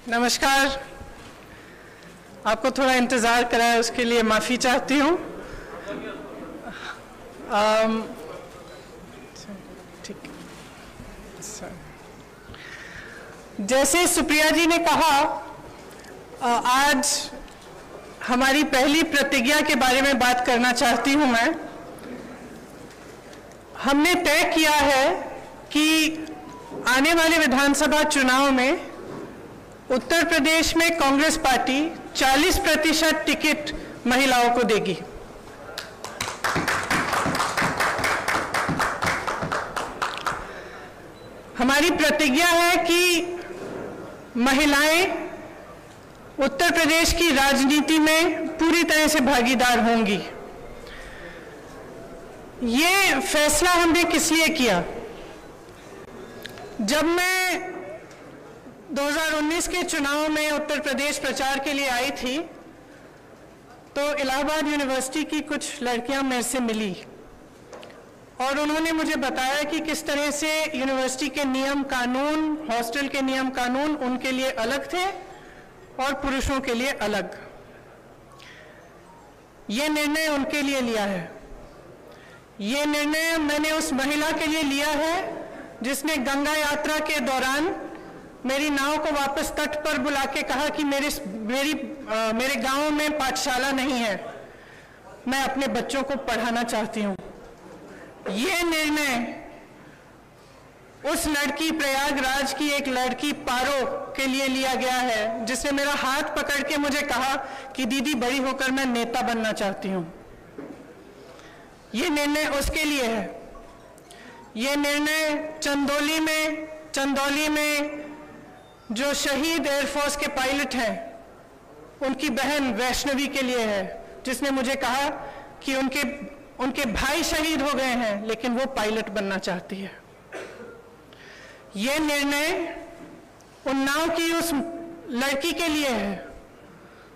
नमस्कार। आपको थोड़ा इंतज़ार कराया उसके लिए माफ़ी चाहती हूँ। ठीक, जैसे सुप्रिया जी ने कहा, आज हमारी पहली प्रतिज्ञा के बारे में बात करना चाहती हूँ मैं। हमने तय किया है कि आने वाले विधानसभा चुनाव में उत्तर प्रदेश में कांग्रेस पार्टी 40% टिकट महिलाओं को देगी। हमारी प्रतिज्ञा है कि महिलाएं उत्तर प्रदेश की राजनीति में पूरी तरह से भागीदार होंगी। ये फैसला हमने किस लिए किया? जब मैं 2019 के चुनाव में उत्तर प्रदेश प्रचार के लिए आई थी तो इलाहाबाद यूनिवर्सिटी की कुछ लड़कियां मेरे से मिली और उन्होंने मुझे बताया कि किस तरह से यूनिवर्सिटी के नियम कानून, हॉस्टल के नियम कानून उनके लिए अलग थे और पुरुषों के लिए अलग। ये निर्णय उनके लिए लिया है। ये निर्णय मैंने उस महिला के लिए लिया है जिसने गंगा यात्रा के दौरान मेरी नाव को वापस तट पर बुला के कहा कि मेरे गांव में पाठशाला नहीं है, मैं अपने बच्चों को पढ़ाना चाहती हूँ। ये निर्णय उस लड़की, प्रयागराज की एक लड़की पारो के लिए लिया गया है जिसने मेरा हाथ पकड़ के मुझे कहा कि दीदी बड़ी होकर मैं नेता बनना चाहती हूँ। ये निर्णय उसके लिए है। ये निर्णय चंदौली में जो शहीद एयरफोर्स के पायलट हैं उनकी बहन वैष्णवी के लिए है, जिसने मुझे कहा कि उनके भाई शहीद हो गए हैं लेकिन वो पायलट बनना चाहती है। ये निर्णय उन्नाव की उस लड़की के लिए है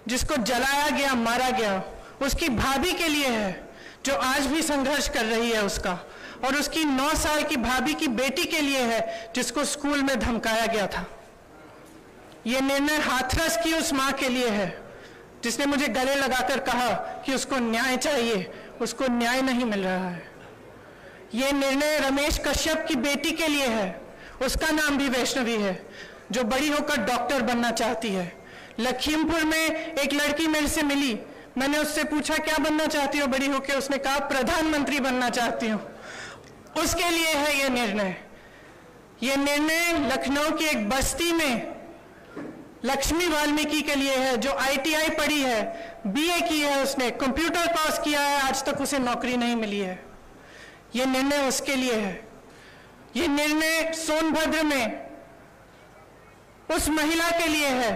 जिसको जलाया गया, मारा गया, उसकी भाभी के लिए है जो आज भी संघर्ष कर रही है उसका, और उसकी 9 साल की भाभी की बेटी के लिए है जिसको स्कूल में धमकाया गया था। ये निर्णय हाथरस की उस माँ के लिए है जिसने मुझे गले लगाकर कहा कि उसको न्याय चाहिए, उसको न्याय नहीं मिल रहा है। ये निर्णय रमेश कश्यप की बेटी के लिए है, उसका नाम भी वैष्णवी है, जो बड़ी होकर डॉक्टर बनना चाहती है। लखीमपुर में एक लड़की मेरे से मिली, मैंने उससे पूछा क्या बनना चाहती हो बड़ी होकर? उसने कहा प्रधानमंत्री बनना चाहती हूँ। उसके लिए है ये निर्णय। ये निर्णय लखनऊ की एक बस्ती में लक्ष्मी वाल्मीकि के लिए है जो ITI पढ़ी है, BA की है, उसने कंप्यूटर कोर्स किया है, आज तक उसे नौकरी नहीं मिली है। ये निर्णय उसके लिए है। ये निर्णय सोनभद्र में उस महिला के लिए है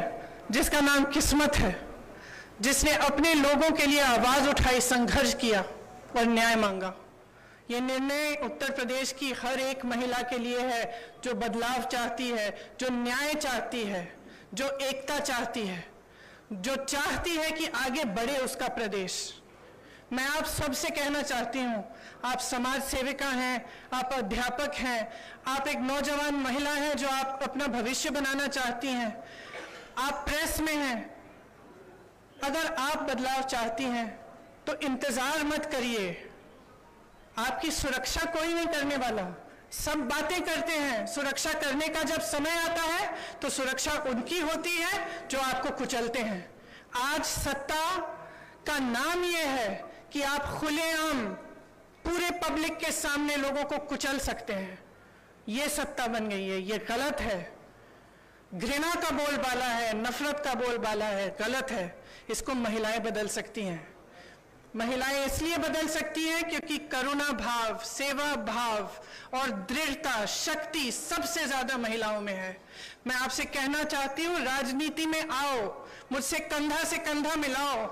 जिसका नाम किस्मत है, जिसने अपने लोगों के लिए आवाज उठाई, संघर्ष किया और न्याय मांगा। ये निर्णय उत्तर प्रदेश की हर एक महिला के लिए है जो बदलाव चाहती है, जो न्याय चाहती है, जो एकता चाहती है, जो चाहती है कि आगे बढ़े उसका प्रदेश। मैं आप सबसे कहना चाहती हूँ, आप समाज सेविका हैं, आप अध्यापक हैं, आप एक नौजवान महिला हैं जो आप अपना भविष्य बनाना चाहती हैं, आप प्रेस में हैं। अगर आप बदलाव चाहती हैं तो इंतजार मत करिए। आपकी सुरक्षा कोई नहीं करने वाला। सब बातें करते हैं, सुरक्षा करने का जब समय आता है तो सुरक्षा उनकी होती है जो आपको कुचलते हैं। आज सत्ता का नाम यह है कि आप खुलेआम पूरे पब्लिक के सामने लोगों को कुचल सकते हैं। ये सत्ता बन गई है, ये गलत है। घृणा का बोलबाला है, नफरत का बोलबाला है, गलत है। इसको महिलाएं बदल सकती हैं। महिलाएं इसलिए बदल सकती हैं क्योंकि करुणा भाव, सेवा भाव और दृढ़ता, शक्ति सबसे ज्यादा महिलाओं में है। मैं आपसे कहना चाहती हूँ, राजनीति में आओ, मुझसे कंधा से कंधा मिलाओ।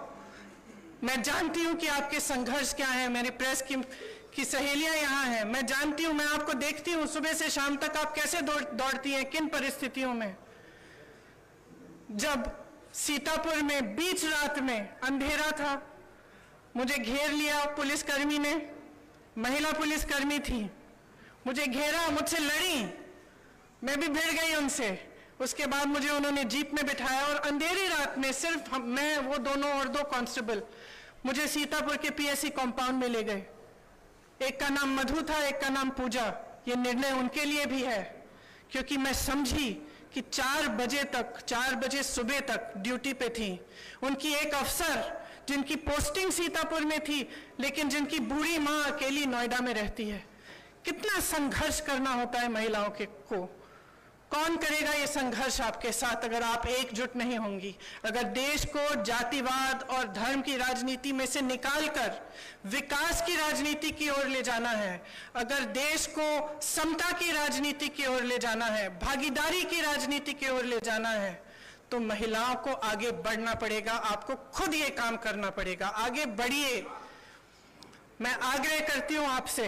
मैं जानती हूँ कि आपके संघर्ष क्या है। मेरी प्रेस की सहेलियां यहाँ हैं, मैं जानती हूँ, मैं आपको देखती हूँ सुबह से शाम तक आप कैसे दौड़ती हैं, किन परिस्थितियों में। जब सीतापुर में बीच रात में अंधेरा था, मुझे घेर लिया पुलिसकर्मी ने, महिला पुलिसकर्मी थी, मुझे घेरा, मुझसे लड़ी, मैं भी भिड़ गई उनसे। उसके बाद मुझे उन्होंने जीप में बिठाया और अंधेरी रात में सिर्फ मैं, वो दोनों और 2 कांस्टेबल मुझे सीतापुर के पीएससी कंपाउंड में ले गए। एक का नाम मधु था, एक का नाम पूजा। ये निर्णय उनके लिए भी है, क्योंकि मैं समझी कि 4 बजे सुबह तक ड्यूटी पे थी। उनकी एक अफसर जिनकी पोस्टिंग सीतापुर में थी, लेकिन जिनकी बूढ़ी माँ अकेली नोएडा में रहती है। कितना संघर्ष करना होता है महिलाओं को। कौन करेगा ये संघर्ष आपके साथ अगर आप एकजुट नहीं होंगी? अगर देश को जातिवाद और धर्म की राजनीति में से निकालकर विकास की राजनीति की ओर ले जाना है, अगर देश को समता की राजनीति की ओर ले जाना है, भागीदारी की राजनीति की ओर ले जाना है, तो महिलाओं को आगे बढ़ना पड़ेगा। आपको खुद ये काम करना पड़ेगा। आगे बढ़िए। मैं आग्रह करती हूं आपसे